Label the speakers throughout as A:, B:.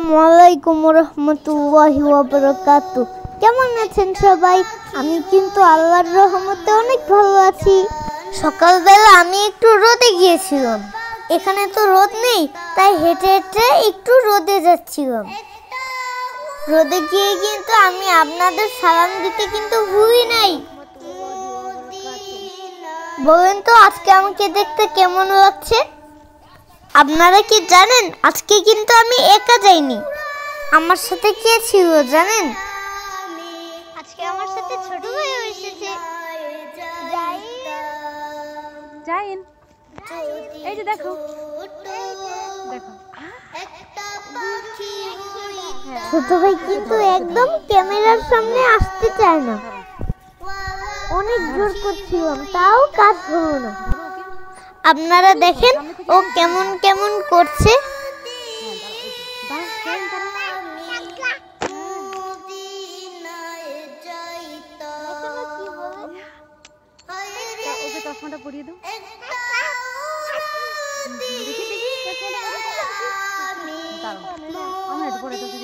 A: আসসালামু আলাইকুম রাহমাতুল্লাহি ওয়া বারাকাতুহু। কেমন আছেন সবাই? আমি কিন্তু আল্লাহর রহমতে অনেক ভালো আছি। সকালবেলা আমি একটু রোদে গিয়েছিলাম। এখানে তো রোদ নেই, তাই হেঁটে হেঁটে একটু রোদে যাচ্ছিলাম। রোদে গিয়ে কিন্তু আমি আপনাদের সালাম দিতে কিন্তু ভুলি নাই। বলেন তো আজকে আমাকে দেখতে কেমন লাগছে? আপনারা কি জানেন আজকে কিন্তু আমি একা যাইনি, আমার সাথে কে ছিল জানেন? আজকে আমার সাথে ছোট ভাই এসেছে।
B: জাইন, এই যে দেখো দেখো
A: ছোট ভাই কিন্তু একদম ক্যামেরার সামনে আসতে চায় না। অনেক জোর করছিলাম, তাও কাজ হলো না। আপনারা দেখেন ও কেমন কেমন করছে।
B: ওকে চশমাটা পরিয়ে দাও। আমরা একটু পরে দেখি।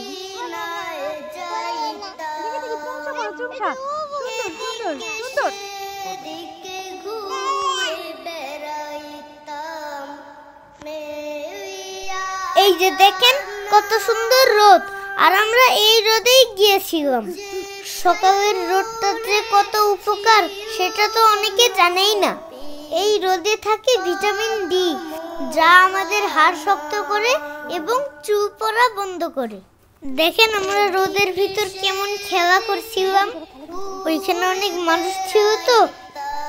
B: চুমসা সুন্দর সুন্দর।
A: এই যে দেখেন কত সুন্দর রোদ, আর আমরা এই রোদেই গিয়েছিলাম। সকালের রোদটা যে কত উপকার সেটা তো অনেকে জানেই না। এই রোদে থাকে ভিটামিন ডি, যা আমাদের হাড় শক্ত করে এবং চুল পড়া বন্ধ করে। দেখেন আমরা রোদের ভিতর কেমন খেলা করছিলাম। ওইখানে অনেক মানুষ ছিল তো,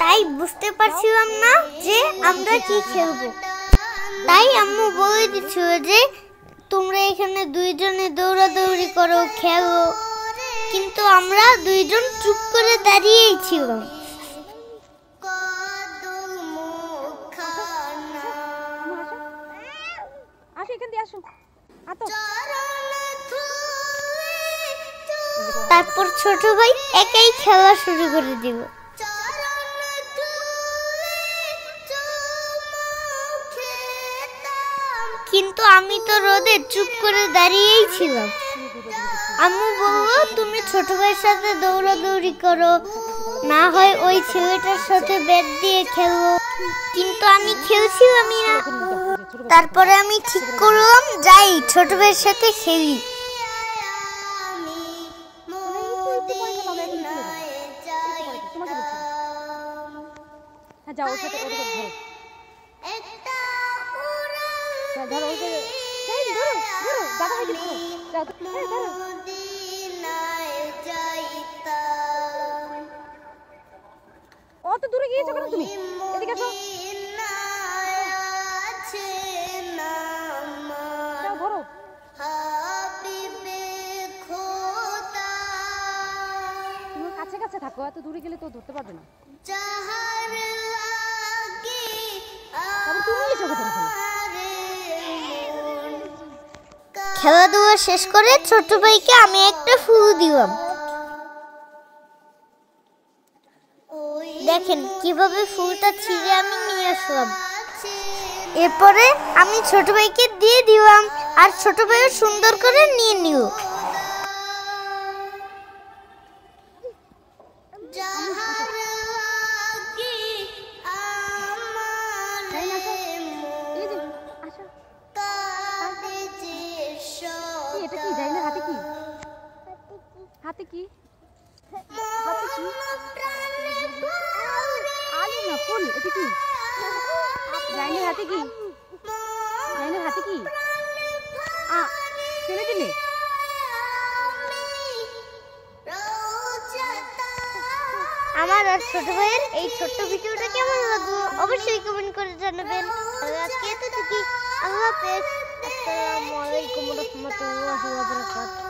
A: তাই বুঝতে পারছিলাম না যে আমরা কি খেলবো। তাই আম্মু বলে দিচ্ছিল যে তোমরা এখানে দুইজনে দৌড়াদৌড়ি করো, খেলো। কিন্তু আমরা দুইজন চুপ করে দাঁড়িয়েই ছিলাম। তারপর ছোট ভাই একাই খেলা শুরু করে দিল। কিন্তু আমি তো রোদে চুপ করে দাঁড়িয়েই ছিলাম। আম্মু বলল তুমি ছোট ভাইয়ের সাথে দৌড়াদৌড়ি করো, না হয় ওই ছেলেটার সাথে ব্যাট দিয়ে খেলো। কিন্তু আমি খেলছিলামই না। তারপরে আমি ঠিক করলাম যাই ছোট ভাইয়ের সাথে খেলি।
B: যাও ওর সাথে ধরো ধরো দাদা ভাইকে ধরো। অত দূরে গিয়েছো কেন তুমি? এদিকে আসো। ধরো তুমি কাছে কাছে থাকো, এত দূরে গেলে তো ধরতে পারবে না। তুমি চোখে ধরে ফেলো।
A: খেলাধুলা শেষ করে ছোট ভাইকে আমি একটা ফুল দিলাম। দেখেন কিভাবে ফুলটা ছিঁড়ে আমি নিয়ে আসলাম। এরপরে আমি ছোট ভাইকে দিয়ে দিলাম, আর ছোট ভাইও সুন্দর করে নিয়ে নিল।
B: এটা কি জাইনের হাতে কি? হাতে কি? আলু না ফুল। এটা কি জাইনের হাতে কি? জাইনের হাতে কি? ফেলে দিলে?
A: আমার আর ছোট ভাইয়ের এই ছোট্ট ভিডিওটা কেমন লাগলো অবশ্যই কমেন্ট করে জানাবেন। আজকে এতটুকুই। আল্লাহ হাফেজ। আসসালামু আলাইকুম ওয়া রাহমাতুল্লাহি ওয়া বারাকাতুহু।